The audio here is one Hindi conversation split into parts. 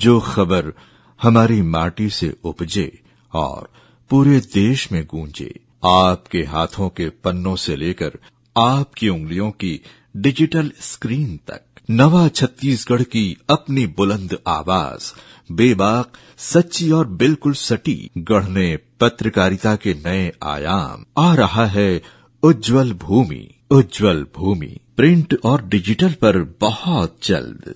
जो खबर हमारी माटी से उपजे और पूरे देश में गूंजे, आपके हाथों के पन्नों से लेकर आपकी उंगलियों की डिजिटल स्क्रीन तक, नवा छत्तीसगढ़ की अपनी बुलंद आवाज, बेबाक, सच्ची और बिल्कुल सटी, गढ़ने पत्रकारिता के नए आयाम। आ रहा है उज्जवल भूमि। उज्जवल भूमि प्रिंट और डिजिटल पर बहुत जल्द।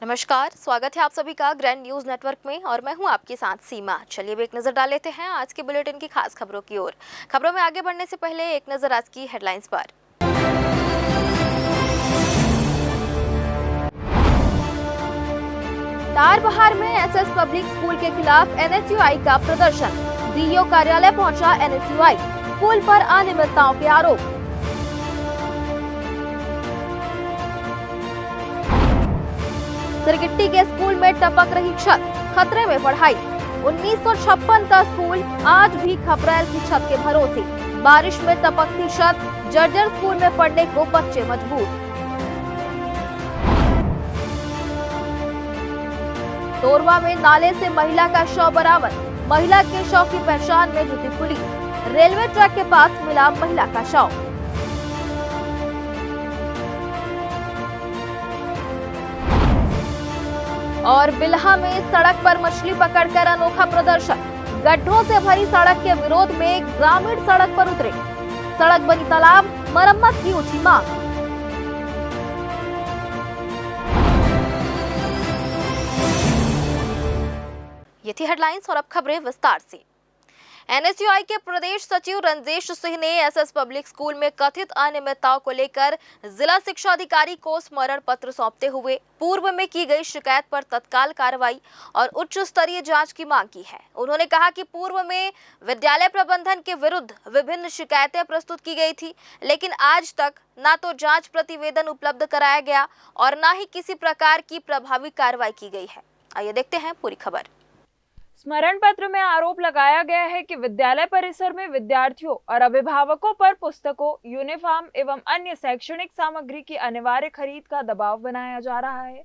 नमस्कार, स्वागत है आप सभी का ग्रैंड न्यूज नेटवर्क में और मैं हूं आपके साथ सीमा। चलिए अब एक नजर डाल लेते हैं आज के बुलेटिन की खास खबरों की ओर। खबरों में आगे बढ़ने से पहले एक नजर आज की हेडलाइंस पर। तारबहार में एसएस पब्लिक स्कूल के खिलाफ एनएसयूआई का प्रदर्शन। डीईओ कार्यालय पहुंचा एनएसयूआई, स्कूल पर अनियमितताओं के आरोप। सिरगिट्टी के स्कूल में टपक रही छत, खतरे में पढ़ाई। 1956 का स्कूल आज भी खपरेल की छत के भरोसे। बारिश में टपकती छत, जर्जर स्कूल में पढ़ने को बच्चे मजबूर। तोरवा में नाले से महिला का शव बरामद। महिला के शव की पहचान में जुटी पुलिस। रेलवे ट्रैक के पास मिला महिला का शव। और बिल्हा में सड़क पर मछली पकड़कर अनोखा प्रदर्शन। गड्ढों से भरी सड़क के विरोध में ग्रामीण सड़क पर उतरे। सड़क बनी तालाब, मरम्मत की उठी मांग। ये थी हेडलाइंस और अब खबरें विस्तार से। एनएसयूआई के प्रदेश सचिव रंजेश सिंह ने एसएस पब्लिक स्कूल में कथित अनियमितताओं को लेकर जिला शिक्षा अधिकारी को स्मरण पत्र सौंपते हुए पूर्व में की गई शिकायत पर तत्काल कार्रवाई और उच्च स्तरीय जांच की मांग की है। उन्होंने कहा कि पूर्व में विद्यालय प्रबंधन के विरुद्ध विभिन्न शिकायतें प्रस्तुत की गई थी, लेकिन आज तक न तो जांच प्रतिवेदन उपलब्ध कराया गया और न ही किसी प्रकार की प्रभावी कार्रवाई की गई है। आइए देखते हैं पूरी खबर। स्मरण पत्र में आरोप लगाया गया है कि विद्यालय परिसर में विद्यार्थियों और अभिभावकों पर पुस्तकों, यूनिफॉर्म एवं अन्य शैक्षणिक सामग्री की अनिवार्य खरीद का दबाव बनाया जा रहा है।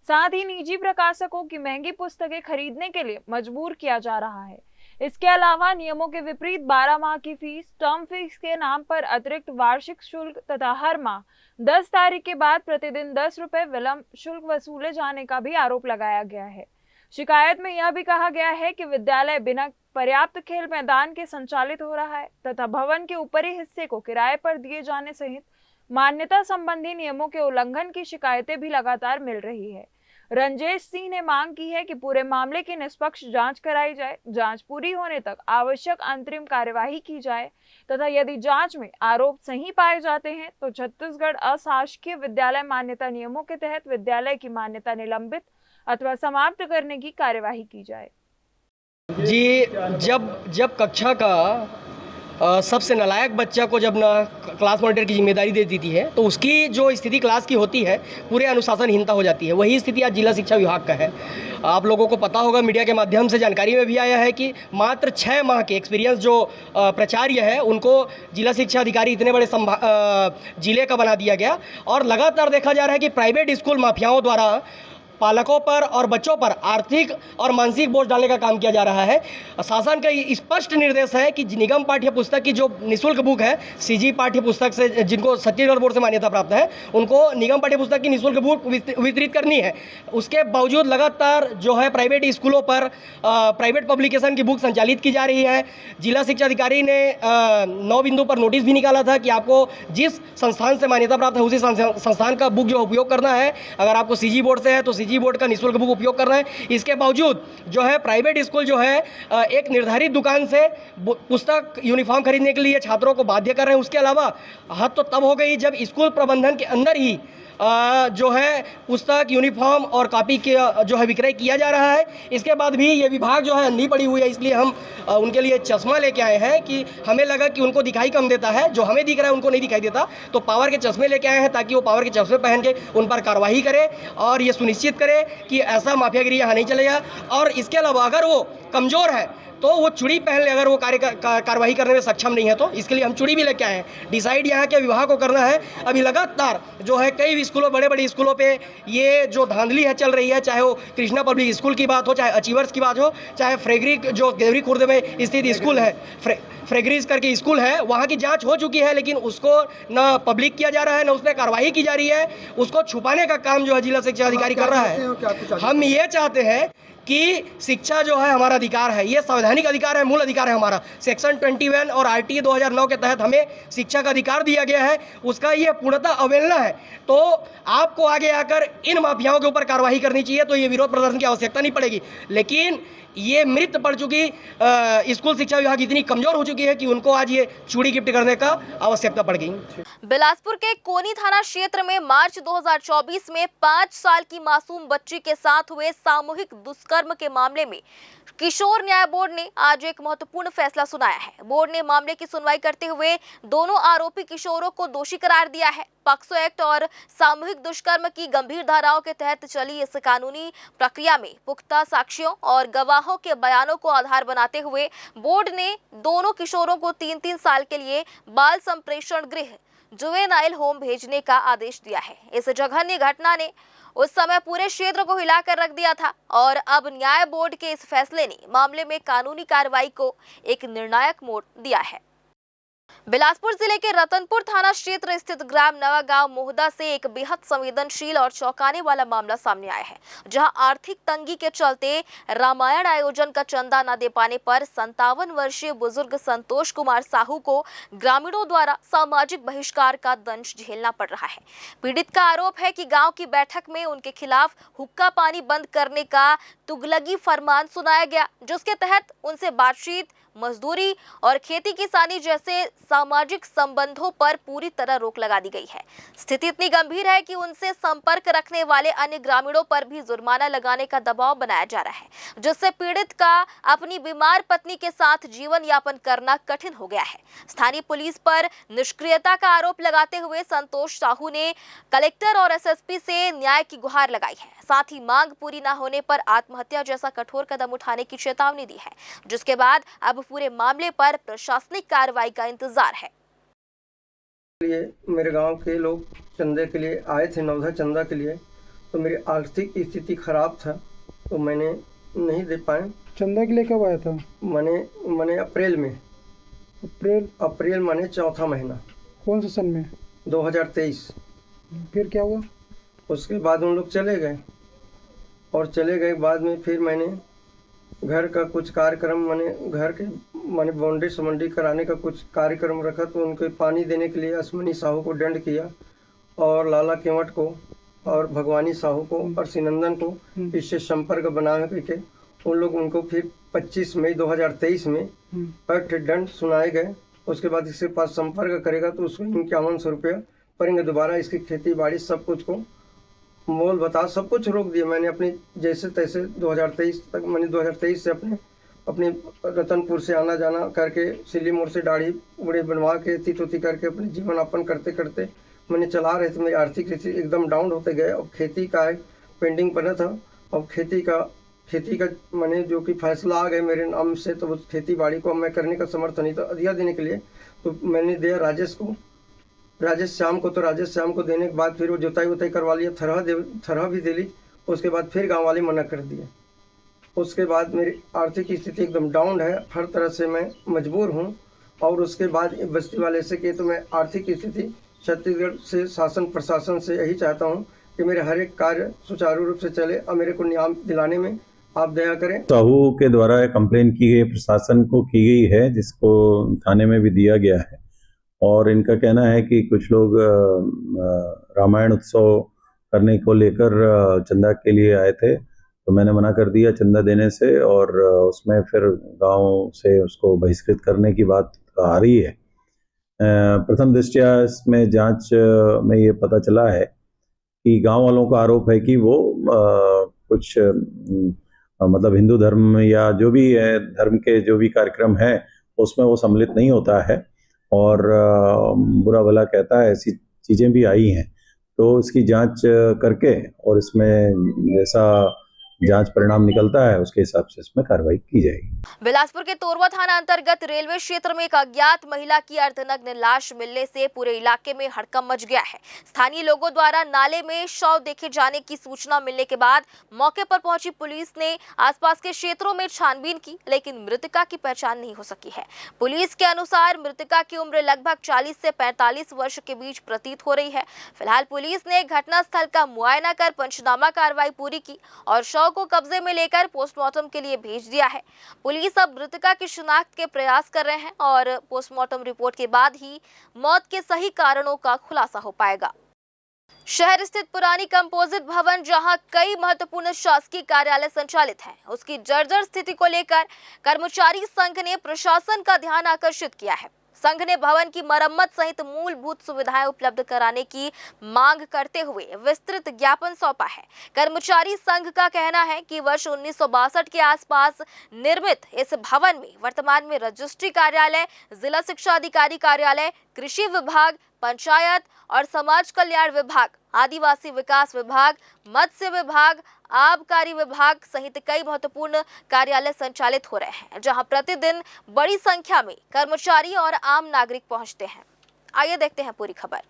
साथ ही निजी प्रकाशकों की महंगी पुस्तकें खरीदने के लिए मजबूर किया जा रहा है। इसके अलावा नियमों के विपरीत 12 माह की फीस, टर्म फीस के नाम पर अतिरिक्त वार्षिक शुल्क तथा हर माह 10 तारीख के बाद प्रतिदिन 10 रुपए विलंब शुल्क वसूले जाने का भी आरोप लगाया गया है। शिकायत में यह भी कहा गया है कि विद्यालय बिना पर्याप्त खेल मैदान के संचालित हो रहा है तथा भवन के ऊपरी हिस्से को किराए पर दिए जाने सहित मान्यता संबंधी नियमों के उल्लंघन की शिकायतें भी लगातार मिल रही है। रंजेश सिंह ने मांग की है कि पूरे मामले की निष्पक्ष जांच कराई जाए, जांच पूरी होने तक आवश्यक अंतरिम कार्यवाही की जाए तथा यदि जांच में आरोप सही पाए जाते हैं तो छत्तीसगढ़ अशासकीय विद्यालय मान्यता नियमों के तहत विद्यालय की मान्यता निलंबित अथवा समाप्त करने की कार्यवाही की जाए। जी, जब कक्षा का सबसे नालायक बच्चा को जब क्लास मॉनिटर की जिम्मेदारी दे देती है तो उसकी जो स्थिति क्लास की होती है पूरे अनुशासनहीनता हो जाती है। वही स्थिति आज जिला शिक्षा विभाग का है। आप लोगों को पता होगा, मीडिया के माध्यम से जानकारी में भी आया है कि मात्र 6 माह के एक्सपीरियंस जो प्राचार्य है उनको जिला शिक्षा अधिकारी इतने बड़े जिले का बना दिया गया और लगातार देखा जा रहा है कि प्राइवेट स्कूल माफियाओं द्वारा पालकों पर और बच्चों पर आर्थिक और मानसिक बोझ डालने का काम किया जा रहा है। शासन का स्पष्ट निर्देश है कि निगम पाठ्य पुस्तक की जो निःशुल्क बुक है, सीजी पाठ्य पुस्तक से जिनको छत्तीसगढ़ बोर्ड से मान्यता प्राप्त है, उनको निगम पाठ्य पुस्तक की निःशुल्क बुक वितरित करनी है। उसके बावजूद लगातार जो है प्राइवेट स्कूलों पर प्राइवेट पब्लिकेशन की बुक संचालित की जा रही है। जिला शिक्षा अधिकारी ने 9 बिंदु पर नोटिस भी निकाला था कि आपको जिस संस्थान से मान्यता प्राप्त है उसी संस्थान का बुक जो उपयोग करना है। अगर आपको सीजी बोर्ड से है तो सीजी बोर्ड का निःशुल्क बुक उपयोग कर रहे हैं। इसके बावजूद जो है प्राइवेट स्कूल जो है एक निर्धारित दुकान से पुस्तक यूनिफॉर्म खरीदने के लिए छात्रों को बाध्य कर रहे हैं। उसके अलावा हद तो तब हो गई जब स्कूल प्रबंधन के अंदर ही जो है पुस्तक यूनिफॉर्म और कॉपी के जो है विक्रय किया जा रहा है। इसके बाद भी ये विभाग जो है अंधी पड़ी हुई है, इसलिए हम उनके लिए चश्मा लेके आए हैं कि हमें लगा कि उनको दिखाई कम देता है, जो हमें दिख रहा है उनको नहीं दिखाई देता, तो पावर के चश्मे लेके आए हैं ताकि वो पावर के चश्मे पहन के उन पर कार्रवाई करे और ये सुनिश्चित करे कि ऐसा माफियागिरी यहाँ नहीं चलेगा। और इसके अलावा अगर वो कमज़ोर है तो वो चूड़ी पहन ले, अगर वो कार्रवाई करने में सक्षम नहीं है तो इसके लिए हम चूड़ी भी लेके आए हैं। डिसाइड यहाँ के विभाग को करना है। अभी लगातार जो है कई स्कूलों, बड़े बड़े स्कूलों पे ये जो धांधली है चल रही है, चाहे वो कृष्णा पब्लिक स्कूल की बात हो, चाहे अचीवर्स की बात हो, चाहे फ्रेगरी जो देवरी खुर्द में स्थित स्कूल है, फ्रेगरीज करके स्कूल है, वहाँ की जांच हो चुकी है, लेकिन उसको न पब्लिक किया जा रहा है, न उस पर कार्रवाई की जा रही है। उसको छुपाने का काम जो है जिला शिक्षा अधिकारी कर रहा है। हम ये चाहते हैं कि शिक्षा जो है हमारा अधिकार है, ये संवैधानिक अधिकार है, मूल अधिकार है हमारा। सेक्शन 21 और आरटीए 2009 के तहत हमें शिक्षा का अधिकार दिया गया है, उसका ये पूर्णतः अवहेलना है। तो आपको आगे आकर इन माफियाओं के ऊपर कार्रवाई करनी चाहिए, तो ये विरोध प्रदर्शन की आवश्यकता नहीं पड़ेगी। लेकिन ये मृत पड़ चुकी स्कूल शिक्षा विभाग इतनी कमजोर हो चुकी है कि उनको आज ये चूड़ी गिफ्ट करने का आवश्यकता पड़ गई। बिलासपुर के कोनी थाना क्षेत्र में मार्च 2024 में 5 साल की मासूम बच्ची के साथ हुए सामूहिक दुष्कर्म के मामले में किशोर न्याय बोर्ड ने आज एक महत्वपूर्ण फैसला सुनाया है। बोर्ड ने मामले की सुनवाई करते हुए दोनों आरोपी किशोरों को दोषी करार दिया है। पॉक्सो एक्ट और सामूहिक दुष्कर्म की गंभीर धाराओं के तहत चली इस कानूनी प्रक्रिया में पुख्ता साक्ष्यों और गवाहों के बयानों को आधार बनाते हुए बोर्ड ने दोनों किशोरों को 3-3 साल के लिए बाल संप्रेषण गृह जुवेनाइल होम भेजने का आदेश दिया है। इस जघन्य घटना ने उस समय पूरे क्षेत्र को हिलाकर रख दिया था और अब न्याय बोर्ड के इस फैसले ने मामले में कानूनी कार्रवाई को एक निर्णायक मोड़ दिया है। बिलासपुर जिले के रतनपुर थाना क्षेत्र स्थित ग्राम नवागांव मोहदा से एक बेहद संवेदनशील और चौंकाने वाला मामला सामने आया है, जहां आर्थिक तंगी के चलते रामायण आयोजन का चंदा न दे पाने पर 57 वर्षीय बुजुर्ग संतोष कुमार साहू को ग्रामीणों द्वारा सामाजिक बहिष्कार का दंश झेलना पड़ रहा है। पीड़ित का आरोप है कि गाँव की बैठक में उनके खिलाफ हुक्का पानी बंद करने का तुगलकी फरमान सुनाया गया, जिसके तहत उनसे बातचीत, मजदूरी और खेती किसानी जैसे सामाजिक संबंधों पर पूरी तरह रोक लगा दी गई है। स्थिति इतनी गंभीर है कि उनसे संपर्क रखने वाले अन्य ग्रामीणों पर भी जुर्माना लगाने का दबाव बनाया जा रहा है, जिससे पीड़ित का अपनी बीमार पत्नी के साथ जीवन यापन करना कठिन हो गया है। स्थानीय पुलिस पर निष्क्रियता का आरोप लगाते हुए संतोष साहू ने कलेक्टर और एसएसपी से न्याय की गुहार लगाई है। साथ ही मांग पूरी न होने पर आत्महत्या जैसा कठोर कदम उठाने की चेतावनी दी है, जिसके बाद अब पूरे मामले पर प्रशासनिक कार्रवाई का इंतजार है। मेरे गांव के लोग चंदे के लिए आए थे, नवधा चंदा के लिए, तो मेरी आर्थिक स्थिति खराब था तो मैंने नहीं दे पाए। चंदा के लिए कब आया था? मैंने अप्रैल में। अप्रैल माने चौथा महीना। कौन से सन में? 2023। फिर क्या हुआ? उसके बाद उन लोग चले गए और चले गए बाद में फिर मैंने घर का कुछ कार्यक्रम, घर के बाउंड्री समंडी कराने का कुछ कार्यक्रम रखा, तो उनको पानी देने के लिए अश्मनी साहू को दंड किया और लाला केवट को और भगवानी साहू को और सिनंदन को इससे संपर्क बना करके उन लोग उनको फिर 25 मई 2023 में पर दंड सुनाए गए। उसके बाद इसके पास संपर्क करेगा तो उसको 5100 रुपया पड़ेंगे। दोबारा इसकी खेती बाड़ी सब कुछ को मोल बता सब कुछ रोक दिया। मैंने अपनी जैसे तैसे 2023 तक, मैंने 2023 से अपने रतनपुर से आना जाना करके सिल्ली मोड़ से दाढ़ी उड़े बनवा के तीतोती करके अपने जीवन यापन करते करते मैंने चला रहे थे। मेरी आर्थिक स्थिति एकदम डाउन होते गए और खेती का एक पेंडिंग पड़ा था और खेती का मैंने जो कि फैसला आ गए मेरे नाम से, तो उस खेती बाड़ी को मैं करने का समर्थ नहीं था अधिया देने के लिए, तो मैंने दिया राजेश श्याम को। तो राजेश श्याम को देने के बाद फिर वो जोताई वोताई करवा लिया, थरहा भी दे ली। उसके बाद फिर गांव वाले मना कर दिए। उसके बाद मेरी आर्थिक स्थिति एकदम डाउन है, हर तरह से मैं मजबूर हूं। और उसके बाद बस्ती वाले से कि तो मैं आर्थिक स्थिति छत्तीसगढ़ से शासन प्रशासन से यही चाहता हूं कि मेरे हर एक कार्य सुचारू रूप से चले और मेरे को न्याय दिलाने में आप दया करें। साहू के द्वारा कंप्लेन की गई, प्रशासन को की गई है, जिसको थाने में भी दिया गया है। और इनका कहना है कि कुछ लोग रामायण उत्सव करने को लेकर चंदा के लिए आए थे, तो मैंने मना कर दिया चंदा देने से, और उसमें फिर गांव से उसको बहिष्कृत करने की बात आ रही है। प्रथम दृष्टया इसमें जांच में ये पता चला है कि गांव वालों का आरोप है कि वो कुछ मतलब हिंदू धर्म या जो भी है धर्म के जो भी कार्यक्रम है उसमें वो सम्मिलित नहीं होता है और बुरा भला कहता है, ऐसी चीज़ें भी आई हैं। तो इसकी जांच करके और इसमें जैसा जांच परिणाम निकलता है उसके हिसाब से इसमें कार्रवाई की जाएगी। बिलासपुर के तोरवा थाना अंतर्गत रेलवे क्षेत्र में एक अज्ञात महिला की अर्धनग्न लाश मिलने से पूरे इलाके में हड़कंप मच गया है। स्थानीय लोगों द्वारा नाले में शव देखे जाने की सूचना मिलने के बाद मौके पर पहुंची पुलिस ने आसपास के क्षेत्रों में छानबीन की, लेकिन मृतका की पहचान नहीं हो सकी है। पुलिस के अनुसार मृतका की उम्र लगभग 40 से 45 वर्ष के बीच प्रतीत हो रही है। फिलहाल पुलिस ने घटनास्थल का मुआयना कर पंचनामा कार्रवाई पूरी की और शव को कब्जे में लेकर पोस्टमार्टम के लिए भेज दिया है। पुलिस अब मृतका की शिनाख्त के प्रयास कर रहे हैं और पोस्टमार्टम रिपोर्ट के बाद ही मौत के सही कारणों का खुलासा हो पाएगा। शहर स्थित पुरानी कंपोजिट भवन, जहां कई महत्वपूर्ण शासकीय कार्यालय संचालित हैं, उसकी जर्जर स्थिति को लेकर कर्मचारी संघ ने प्रशासन का ध्यान आकर्षित किया है। संघ ने भवन की मरम्मत सहित मूलभूत सुविधाएं उपलब्ध कराने की मांग करते हुए विस्तृत ज्ञापन सौंपा है। कर्मचारी संघ का कहना है कि वर्ष 1962 के आसपास निर्मित इस भवन में वर्तमान में रजिस्ट्री कार्यालय, जिला शिक्षा अधिकारी कार्यालय, कृषि विभाग, पंचायत और समाज कल्याण विभाग, आदिवासी विकास विभाग, मत्स्य विभाग, आबकारी विभाग सहित कई महत्वपूर्ण कार्यालय संचालित हो रहे हैं, जहां प्रतिदिन बड़ी संख्या में कर्मचारी और आम नागरिक पहुंचते हैं। आइए देखते हैं पूरी खबर।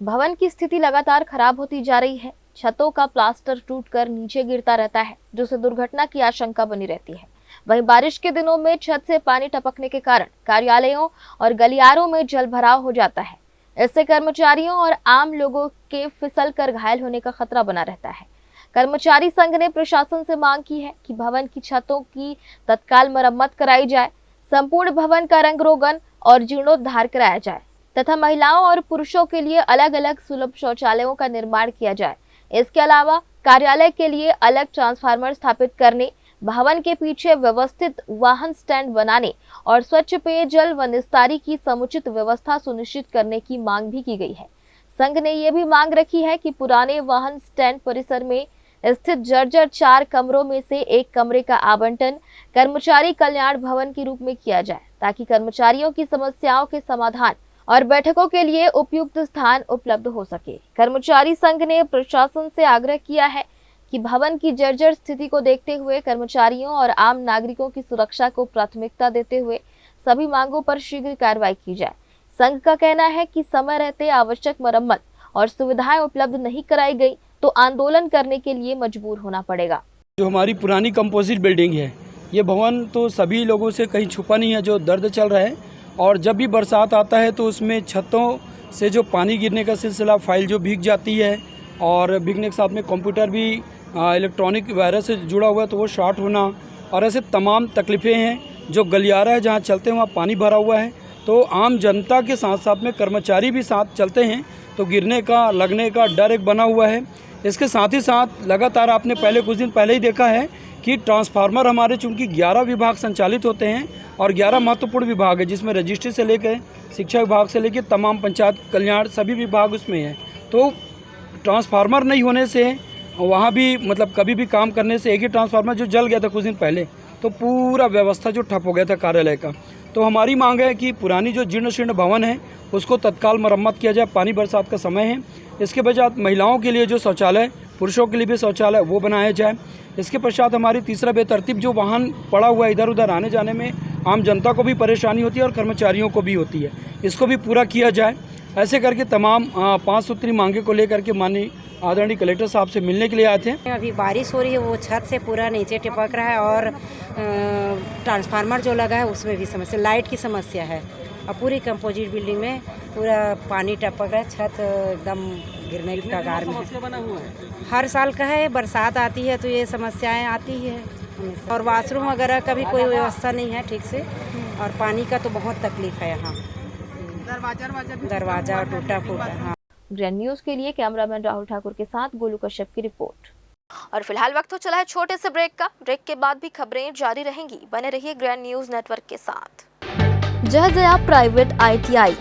भवन की स्थिति लगातार खराब होती जा रही है। छतों का प्लास्टर टूटकर नीचे गिरता रहता है, जिससे दुर्घटना की आशंका बनी रहती है। वहीं बारिश के दिनों में छत से पानी टपकने के कारण कार्यालयों और गलियारों में जल भराव हो जाता है। इससे कर्मचारियों और आम लोगों के फिसल कर घायल होने का खतरा बना रहता है। कर्मचारी संघ ने प्रशासन से मांग की है कि भवन की छतों की तत्काल मरम्मत कराई जाए, संपूर्ण भवन का रंग रोगन और जीर्णोद्धार कराया जाए तथा महिलाओं और पुरुषों के लिए अलग अलग सुलभ शौचालयों का निर्माण किया जाए। इसके अलावा कार्यालय के लिए अलग ट्रांसफार्मर स्थापित करने, भवन के पीछे व्यवस्थित वाहन स्टैंड बनाने और स्वच्छ पेयजल व निस्तारी की समुचित व्यवस्था सुनिश्चित करने की मांग भी की गई है। संघ ने यह भी मांग रखी है कि पुराने वाहन स्टैंड परिसर में स्थित जर्जर 4 कमरों में से एक कमरे का आवंटन कर्मचारी कल्याण भवन के रूप में किया जाए, ताकि कर्मचारियों की समस्याओं के समाधान और बैठकों के लिए उपयुक्त स्थान उपलब्ध हो सके। कर्मचारी संघ ने प्रशासन से आग्रह किया है कि भवन की जर्जर स्थिति को देखते हुए कर्मचारियों और आम नागरिकों की सुरक्षा को प्राथमिकता देते हुए सभी मांगों पर शीघ्र कार्रवाई की जाए। संघ का कहना है कि समय रहते आवश्यक मरम्मत और सुविधाएं उपलब्ध नहीं कराई गई तो आंदोलन करने के लिए मजबूर होना पड़ेगा। जो हमारी पुरानी कंपोजिट बिल्डिंग है, ये भवन तो सभी लोगों से कहीं छुपा नहीं है, जो दर्द चल रहा है। और जब भी बरसात आता है तो उसमें छतों से जो पानी गिरने का सिलसिला, फाइल जो भीग जाती है और भीगने के साथ में कंप्यूटर भी इलेक्ट्रॉनिक वायरस से जुड़ा हुआ है तो वो शॉर्ट होना और ऐसे तमाम तकलीफ़ें हैं। जो गलियारा है जहाँ चलते हैं वहाँ पानी भरा हुआ है, तो आम जनता के साथ साथ में कर्मचारी भी साथ चलते हैं तो गिरने का, लगने का डर एक बना हुआ है। इसके साथ ही साथ लगातार आपने पहले कुछ दिन पहले ही देखा है कि ट्रांसफार्मर हमारे चूँकि 11 विभाग संचालित होते हैं और 11 महत्वपूर्ण विभाग है, जिसमें रजिस्ट्री से लेकर शिक्षा विभाग से लेकर तमाम पंचायत कल्याण सभी विभाग उसमें हैं। तो ट्रांसफार्मर नहीं होने से वहाँ भी मतलब कभी भी काम करने से, एक ही ट्रांसफार्मर जो जल गया था कुछ दिन पहले, तो पूरा व्यवस्था जो ठप हो गया था कार्यालय का। तो हमारी मांग है कि पुरानी जो जीर्ण शीर्ण भवन है उसको तत्काल मरम्मत किया जाए। पानी बरसात का समय है, इसके बजाय महिलाओं के लिए जो शौचालय, पुरुषों के लिए भी शौचालय वो बनाया जाए। इसके पश्चात हमारी तीसरा बेतरतीब जो वाहन पड़ा हुआ है इधर उधर आने जाने में आम जनता को भी परेशानी होती है और कर्मचारियों को भी होती है, इसको भी पूरा किया जाए। ऐसे करके तमाम 5 सूत्री मांगे को लेकर के माननीय आदरणीय कलेक्टर साहब से मिलने के लिए आए थे। अभी बारिश हो रही है, वो छत से पूरा नीचे टिपक रहा है और ट्रांसफार्मर जो लगा है उसमें भी समस्या, लाइट की समस्या है और पूरी कंपोजिट बिल्डिंग में पूरा पानी टपक रहा है, छत एकदम गिरने की कगार में है। हर साल का है, बरसात आती है तो ये समस्याएं आती है और वाशरूम वगैरह का भी कोई व्यवस्था नहीं है ठीक से और पानी का तो बहुत तकलीफ है यहाँ, दरवाजा टूटा फूटा। हाँ। ग्रैंड न्यूज के लिए कैमरामैन राहुल ठाकुर के साथ गोलू कश्यप की रिपोर्ट। और फिलहाल वक्त हो चला है छोटे से ब्रेक का। ब्रेक के बाद भी खबरें जारी रहेंगी, बने रहिए ग्रैंड न्यूज नेटवर्क के साथ। जय प्राइवेट ITI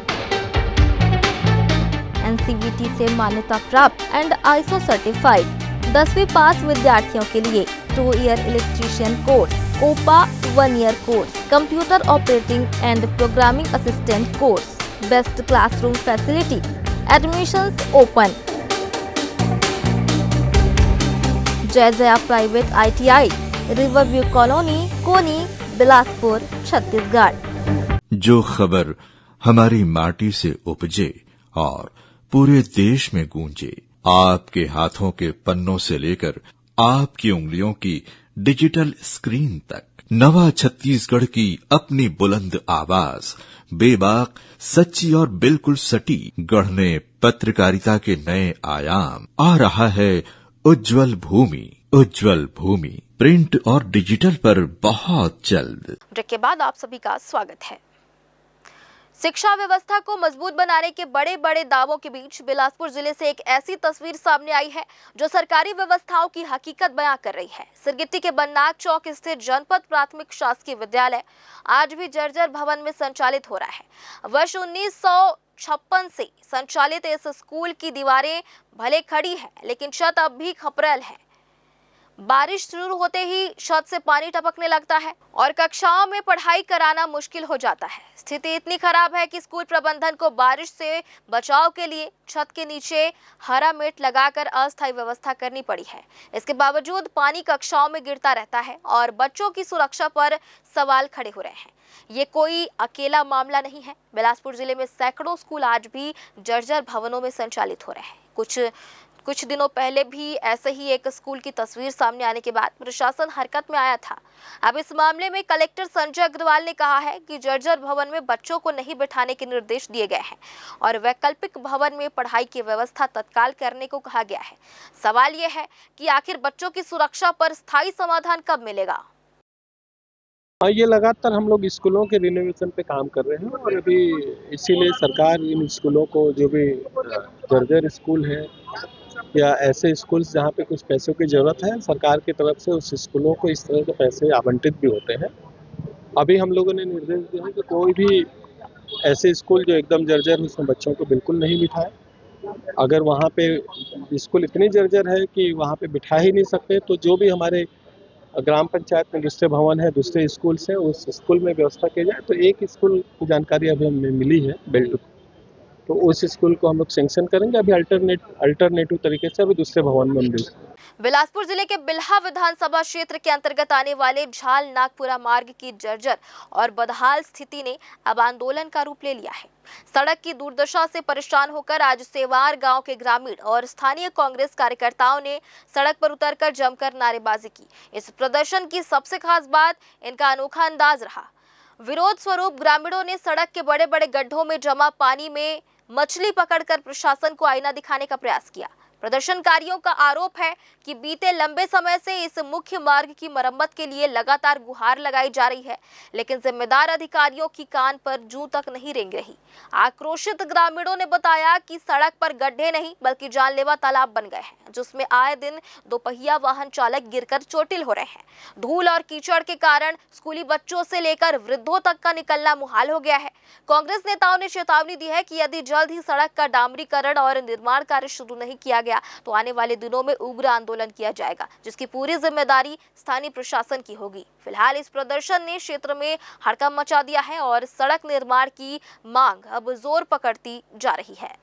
NCVT से मान्यता प्राप्त एंड ISO सर्टिफाइड 10वीं पास विद्यार्थियों के लिए 2 year electrician course, OPA 1 year course, computer operating and programming assistant course, best classroom facility, admissions open. जय प्राइवेट ITI, रिवरव्यू कॉलोनी, कोनी, बिलासपुर, छत्तीसगढ़। जो खबर हमारी माटी से उपजे और पूरे देश में गूंजे, आपके हाथों के पन्नों से लेकर आपकी उंगलियों की डिजिटल स्क्रीन तक, नवा छत्तीसगढ़ की अपनी बुलंद आवाज, बेबाक, सच्ची और बिल्कुल सटी, गढ़ने पत्रकारिता के नए आयाम। आ रहा है उज्जवल भूमि, उज्जवल भूमि प्रिंट और डिजिटल पर बहुत जल्द। ब्रेक के बाद आप सभी का स्वागत है। शिक्षा व्यवस्था को मजबूत बनाने के बड़े बड़े दावों के बीच बिलासपुर जिले से एक ऐसी तस्वीर सामने आई है जो सरकारी व्यवस्थाओं की हकीकत बयां कर रही है। सिरगिट्टी के बननाग चौक स्थित जनपद प्राथमिक शासकीय विद्यालय आज भी जर्जर भवन में संचालित हो रहा है। वर्ष 1956 से संचालित इस स्कूल की दीवारें भले खड़ी है, लेकिन छत अब भी खपरेल है। बारिश शुरू होते ही छत से पानी टपकने लगता है और कक्षाओं में पढ़ाई कराना मुश्किल हो जाता है। स्थिति इतनी खराब है कि स्कूल प्रबंधन को बारिश से बचाव के लिए छत के नीचे हरा मेट लगाकर अस्थायी व्यवस्था करनी पड़ी है। इसके बावजूद पानी कक्षाओं में गिरता रहता है और बच्चों की सुरक्षा पर सवाल खड़े हो रहे हैं। ये कोई अकेला मामला नहीं है। बिलासपुर जिले में सैकड़ों स्कूल आज भी जर्जर भवनों में संचालित हो रहे हैं। कुछ दिनों पहले भी ऐसे ही एक स्कूल की तस्वीर सामने आने के बाद प्रशासन हरकत में आया था। अब इस मामले में कलेक्टर संजय अग्रवाल ने कहा है कि जर्जर भवन में बच्चों को नहीं बिठाने के निर्देश दिए गए हैं और वैकल्पिक भवन में पढ़ाई की व्यवस्था तत्काल करने को कहा गया है। सवाल यह है कि आखिर बच्चों की सुरक्षा पर स्थायी समाधान कब मिलेगा? ये लगातार हम लोग स्कूलों के रिनोवेशन पे काम कर रहे हैं और अभी इसीलिए सरकार इन स्कूलों को, जो भी जर्जर स्कूल है या ऐसे स्कूल्स जहाँ पे कुछ पैसों की ज़रूरत है, सरकार की तरफ से उस स्कूलों को इस तरह के पैसे आवंटित भी होते हैं। अभी हम लोगों ने निर्देश दिया है कि कोई भी ऐसे स्कूल जो एकदम जर्जर है उसमें बच्चों को बिल्कुल नहीं बिठाए। अगर वहाँ पे स्कूल इतनी जर्जर है कि वहाँ पे बिठा ही नहीं सकते, तो जो भी हमारे ग्राम पंचायत में दूसरे भवन है, दूसरे स्कूल से उस स्कूल में व्यवस्था की जाए। तो एक स्कूल की जानकारी अभी हमें मिली है बेल्ट, तो उस स्कूल को हम लोग सैंक्शन करेंगे। अभी अल्टरनेटिव तरीके से अभी दूसरे भवन में हम बिलासपुर जिले के बिल्हा विधानसभा क्षेत्र के अंतर्गत आने वाले झाल नागपुरा मार्ग की जर्जर और बदहाल स्थिति ने अब आंदोलन का रूप ले लिया है। सड़क की दुर्दशा से परेशान होकर आज सेवार गांव के ग्रामीण और स्थानीय कांग्रेस कार्यकर्ताओं ने सड़क पर उतरकर जमकर नारेबाजी की। इस प्रदर्शन की सबसे खास बात इनका अनोखा अंदाज रहा। विरोध स्वरूप ग्रामीणों ने सड़क के बड़े बड़े गड्ढों में जमा पानी में मछली पकड़कर प्रशासन को आईना दिखाने का प्रयास किया। प्रदर्शनकारियों का आरोप है कि बीते लंबे समय से इस मुख्य मार्ग की मरम्मत के लिए लगातार गुहार लगाई जा रही है, लेकिन जिम्मेदार अधिकारियों की कान पर जूं तक नहीं रेंग रही। आक्रोशित ग्रामीणों ने बताया कि सड़क पर गड्ढे नहीं बल्कि जानलेवा तालाब बन गए हैं, जिसमें आए दिन दोपहिया वाहन चालक गिरकर चोटिल हो रहे हैं। धूल और कीचड़ के कारण स्कूली बच्चों से लेकर वृद्धों तक का निकलना मुहाल हो गया है। कांग्रेस नेताओं ने चेतावनी दी है कि यदि जल्द ही सड़क का डामरीकरण और निर्माण कार्य शुरू नहीं किया गया तो आने वाले दिनों में उग्र आंदोलन किया जाएगा, जिसकी पूरी जिम्मेदारी स्थानीय प्रशासन की होगी। फिलहाल इस प्रदर्शन ने क्षेत्र में हड़कंप मचा दिया है और सड़क निर्माण की मांग अब जोर पकड़ती जा रही है।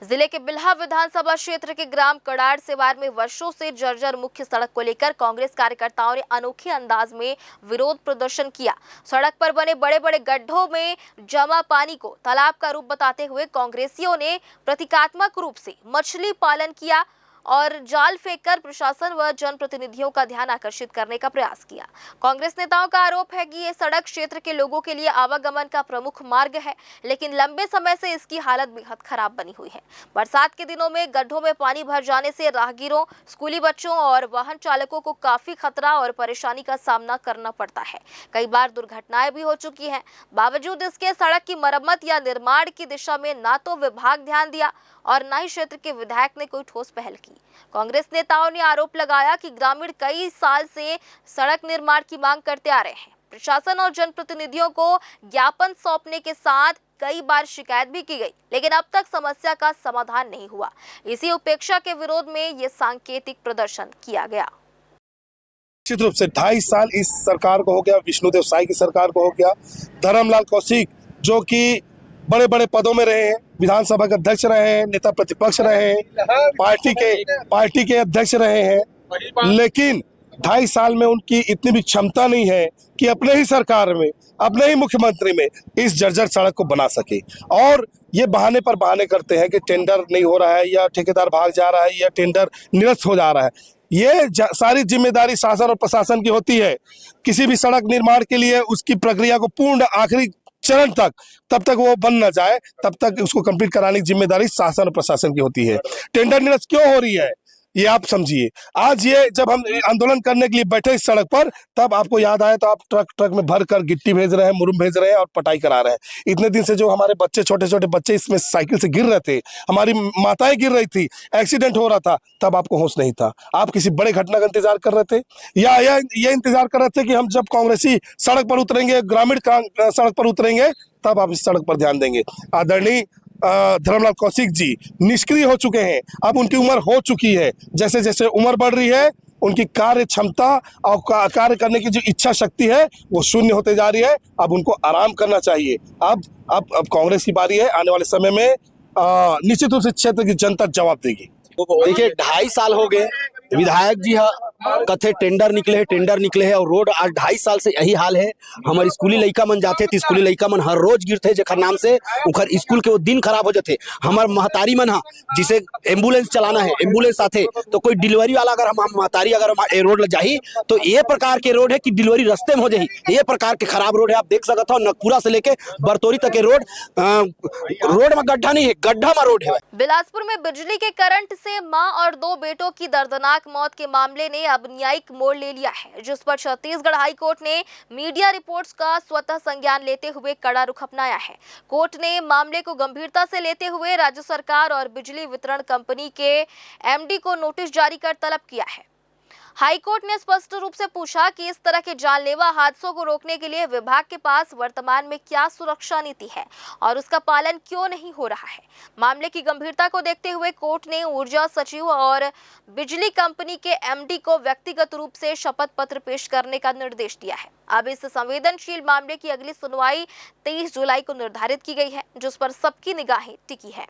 जिले के बिल्हा विधानसभा क्षेत्र के ग्राम कड़ाड़ सेवार में वर्षों से जर्जर मुख्य सड़क को लेकर कांग्रेस कार्यकर्ताओं ने अनोखे अंदाज में विरोध प्रदर्शन किया। सड़क पर बने बड़े बड़े गड्ढों में जमा पानी को तालाब का रूप बताते हुए कांग्रेसियों ने प्रतीकात्मक रूप से मछली पालन किया और जाल फेंककर प्रशासन व जनप्रतिनिधियों का ध्यान आकर्षित करने का प्रयास किया। कांग्रेस नेताओं का आरोप है कि ये सड़क क्षेत्र के लोगों के लिए आवागमन का प्रमुख मार्ग है, लेकिन लंबे समय से इसकी हालत बेहद खराब बनी हुई है। बरसात के दिनों में गड्ढों में पानी भर जाने से राहगीरों, स्कूली बच्चों और वाहन चालकों को काफी खतरा और परेशानी का सामना करना पड़ता है। कई बार दुर्घटनाएं भी हो चुकी हैं। बावजूद इसके सड़क की मरम्मत या निर्माण की दिशा में ना तो विभाग ध्यान दिया और न ही क्षेत्र के विधायक ने कोई ठोस पहल की। कांग्रेस नेताओं ने आरोप लगाया कि ग्रामीण कई साल से सड़क निर्माण की मांग करते आ रहे हैं। प्रशासन और जनप्रतिनिधियों को ज्ञापन सौंपने के साथ कई बार शिकायत भी की गई, लेकिन अब तक समस्या का समाधान नहीं हुआ। इसी उपेक्षा के विरोध में ये सांकेतिक प्रदर्शन किया गया। निश्चित रूप से 2.5 साल इस सरकार को हो गया, विष्णुदेव साई की सरकार को हो गया। धर्मलाल कौशिक जो कि बड़े बड़े पदों में रहे हैं, विधानसभा के अध्यक्ष रहे हैं, नेता प्रतिपक्ष रहे हैं, पार्टी के अध्यक्ष रहे हैं, लेकिन 2.5 साल में उनकी इतनी भी क्षमता नहीं है कि अपने ही सरकार में, अपने ही मुख्यमंत्री में इस जर्जर सड़क को बना सके। और ये बहाने पर बहाने करते हैं कि टेंडर नहीं हो रहा है, या ठेकेदार भाग जा रहा है, या टेंडर निरस्त हो जा रहा है। ये सारी जिम्मेदारी शासन और प्रशासन की होती है। किसी भी सड़क निर्माण के लिए उसकी प्रक्रिया को पूर्ण आखिरी चरण तब तक वो बन न जाए, तब तक उसको कंप्लीट कराने की जिम्मेदारी शासन और प्रशासन की होती है। टेंडर निरस्त क्यों हो रही है ये आप समझिए। आज ये जब हम आंदोलन करने के लिए बैठे इस सड़क पर, तब आपको याद आया तो आप ट्रक में भर कर गिट्टी भेज रहे हैं, मुरुम भेज रहे हैं और पटाई करा रहे हैं। इतने दिन से जो हमारे बच्चे, छोटे छोटे बच्चे इसमें साइकिल से गिर रहे थे, हमारी माताएं गिर रही थी, एक्सीडेंट हो रहा था, तब आपको होश नहीं था। आप किसी बड़े घटना का इंतजार कर रहे थे, या ये इंतजार कर रहे थे कि हम जब कांग्रेसी सड़क पर उतरेंगे, ग्रामीण सड़क पर उतरेंगे, तब आप इस सड़क पर ध्यान देंगे। आदरणीय धर्मलाल कौशिक जी निष्क्रिय हो चुके हैं। अब उनकी उम्र हो चुकी है। जैसे जैसे उम्र बढ़ रही है, उनकी कार्य क्षमता और कार्य करने की जो इच्छा शक्ति है वो शून्य होते जा रही है। अब उनको आराम करना चाहिए। अब कांग्रेस की बारी है। आने वाले समय में निश्चित रूप से क्षेत्र की जनता जवाब देगी। देखिए 2.5 साल हो गए, विधायक जी कथे टेंडर निकले हैं और रोड आज 2.5 साल से यही हाल है। हमारे स्कूली लड़का मन जाते थे, स्कूली लड़का मन हर रोज गिरते जेखर नाम से उखर स्कूल के वो दिन खराब हो जाते। हमार महतारी मन जिसे एम्बुलेंस चलाना है, एम्बुलेंस आते तो कोई डिलीवरी वाला अगर हम महतारी अगर ए रोड ल जाही तो ये प्रकार के रोड है कि डिलीवरी रास्ते में हो जाही। ये प्रकार के खराब रोड है। आप देख सकते हो नगपुरा से लेके बरतौरी तक के रोड में गड्ढा नहीं है, गड्ढा में रोड है। बिलासपुर में बिजली के करंट से मां और 2 बेटों की दर्दनाक मौत के मामले ने अब न्यायिक मोड़ ले लिया है, जिस पर छत्तीसगढ़ हाई कोर्ट ने मीडिया रिपोर्ट्स का स्वतः संज्ञान लेते हुए कड़ा रुख अपनाया है। कोर्ट ने मामले को गंभीरता से लेते हुए राज्य सरकार और बिजली वितरण कंपनी के एमडी को नोटिस जारी कर तलब किया है। हाई कोर्ट ने स्पष्ट रूप से पूछा कि इस तरह के जानलेवा हादसों को रोकने के लिए विभाग के पास वर्तमान में क्या सुरक्षा नीति है और उसका पालन क्यों नहीं हो रहा है। मामले की गंभीरता को देखते हुए कोर्ट ने ऊर्जा सचिव और बिजली कंपनी के एमडी को व्यक्तिगत रूप से शपथ पत्र पेश करने का निर्देश दिया है। अब इस संवेदनशील मामले की अगली सुनवाई 23 जुलाई को निर्धारित की गई है, जिस पर सबकी निगाहें टिकी है।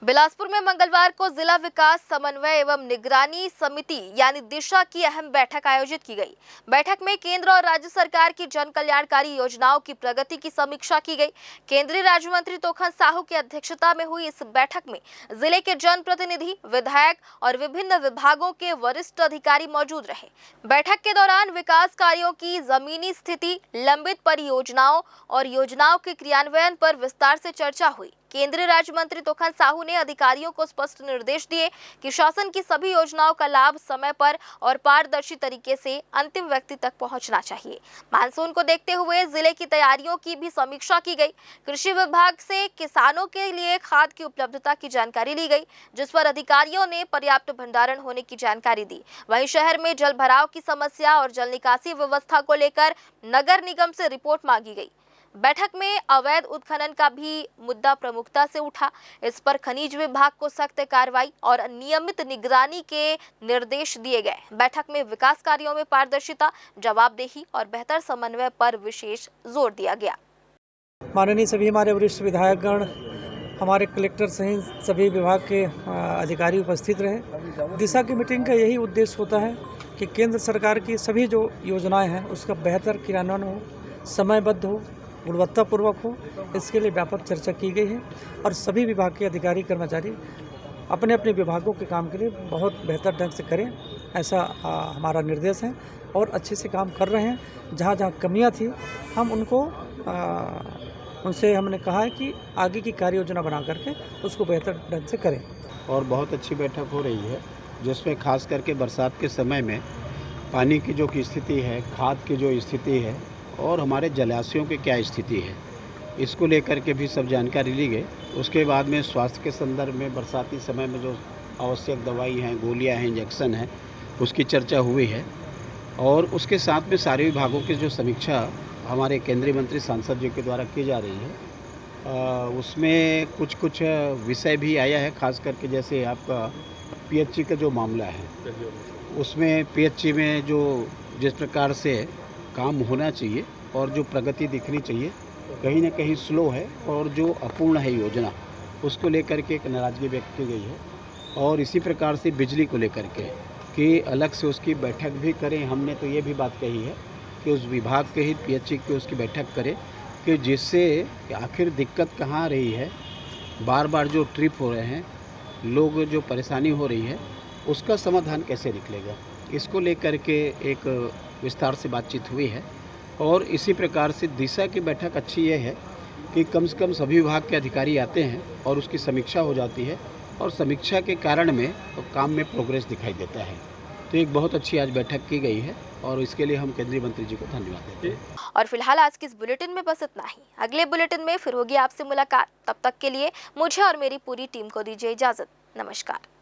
बिलासपुर में मंगलवार को जिला विकास समन्वय एवं निगरानी समिति यानी दिशा की अहम बैठक आयोजित की गई। बैठक में केंद्र और राज्य सरकार की जन कल्याणकारी योजनाओं की प्रगति की समीक्षा की गई। केंद्रीय राज्य मंत्री तोखन साहू की अध्यक्षता में हुई इस बैठक में जिले के जनप्रतिनिधि, विधायक और विभिन्न विभागों के वरिष्ठ अधिकारी मौजूद रहे। बैठक के दौरान विकास कार्यों की जमीनी स्थिति, लंबित परियोजनाओं और योजनाओं के क्रियान्वयन पर विस्तार से चर्चा हुई। केंद्रीय राज्य मंत्री तोखन साहू ने अधिकारियों को स्पष्ट निर्देश दिए कि शासन की सभी योजनाओं का लाभ समय पर और पारदर्शी तरीके से अंतिम व्यक्ति तक पहुंचना चाहिए। मानसून को देखते हुए जिले की तैयारियों की भी समीक्षा की गई। कृषि विभाग से किसानों के लिए खाद की उपलब्धता की जानकारी ली गई, जिस पर अधिकारियों ने पर्याप्त भंडारण होने की जानकारी दी। वहीं शहर में जल भराव की समस्या और जल निकासी व्यवस्था को लेकर नगर निगम से रिपोर्ट मांगी गई। बैठक में अवैध उत्खनन का भी मुद्दा प्रमुखता से उठा। इस पर खनिज विभाग को सख्त कार्रवाई और नियमित निगरानी के निर्देश दिए गए। बैठक में विकास कार्यों में पारदर्शिता, जवाबदेही और बेहतर समन्वय पर विशेष जोर दिया गया। माननीय सभी हमारे वरिष्ठ विधायकगण, हमारे कलेक्टर सहित सभी विभाग के अधिकारी उपस्थित रहे। दिशा की मीटिंग का यही उद्देश्य होता है कि केंद्र सरकार की सभी जो योजनाएं हैं उसका बेहतर क्रियान्वयन हो, समयबद्ध हो, गुणवत्तापूर्वक हो। इसके लिए व्यापक चर्चा की गई है और सभी विभाग के अधिकारी कर्मचारी अपने अपने विभागों के काम के लिए बहुत बेहतर ढंग से करें, ऐसा हमारा निर्देश है और अच्छे से काम कर रहे हैं। जहाँ जहाँ कमियाँ थी हम उनको उनसे हमने कहा है कि आगे की कार्य योजना बना करके उसको बेहतर ढंग से करें। और बहुत अच्छी बैठक हो रही है, जिसमें खास करके बरसात के समय में पानी की जो स्थिति है, खाद की जो स्थिति है और हमारे जलाशयों की क्या स्थिति है, इसको लेकर के भी सब जानकारी ली गई। उसके बाद में स्वास्थ्य के संदर्भ में बरसाती समय में जो आवश्यक दवाई हैं, गोलियां हैं, इंजेक्शन हैं, उसकी चर्चा हुई है। और उसके साथ में सारे विभागों की जो समीक्षा हमारे केंद्रीय मंत्री सांसद जी के द्वारा की जा रही है, उसमें कुछ विषय भी आया है, खास करके जैसे आपका पीएचई का जो मामला है, उसमें पीएचई में जो जिस प्रकार से काम होना चाहिए और जो प्रगति दिखनी चाहिए, कहीं ना कहीं स्लो है और जो अपूर्ण है योजना, उसको लेकर के एक नाराज़गी व्यक्त की गई है। और इसी प्रकार से बिजली को लेकर के कि अलग से उसकी बैठक भी करें, हमने तो ये भी बात कही है कि उस विभाग के ही पीएचई की उसकी बैठक करें कि जिससे आखिर दिक्कत कहाँ आ रही है, बार बार जो ट्रिप हो रहे हैं, लोग जो परेशानी हो रही है, उसका समाधान कैसे निकलेगा, इसको लेकर के एक विस्तार से बातचीत हुई है। और इसी प्रकार से दिशा की बैठक अच्छी ये है कि कम से कम सभी विभाग के अधिकारी आते हैं और उसकी समीक्षा हो जाती है और समीक्षा के कारण में तो काम में प्रोग्रेस दिखाई देता है। तो एक बहुत अच्छी आज बैठक की गई है और इसके लिए हम केंद्रीय मंत्री जी को धन्यवाद देते हैं। और फिलहाल आज की इस बुलेटिन में बस इतना ही। अगले बुलेटिन में फिर होगी आपसे मुलाकात। तब तक के लिए मुझे और मेरी पूरी टीम को दीजिए इजाजत। नमस्कार।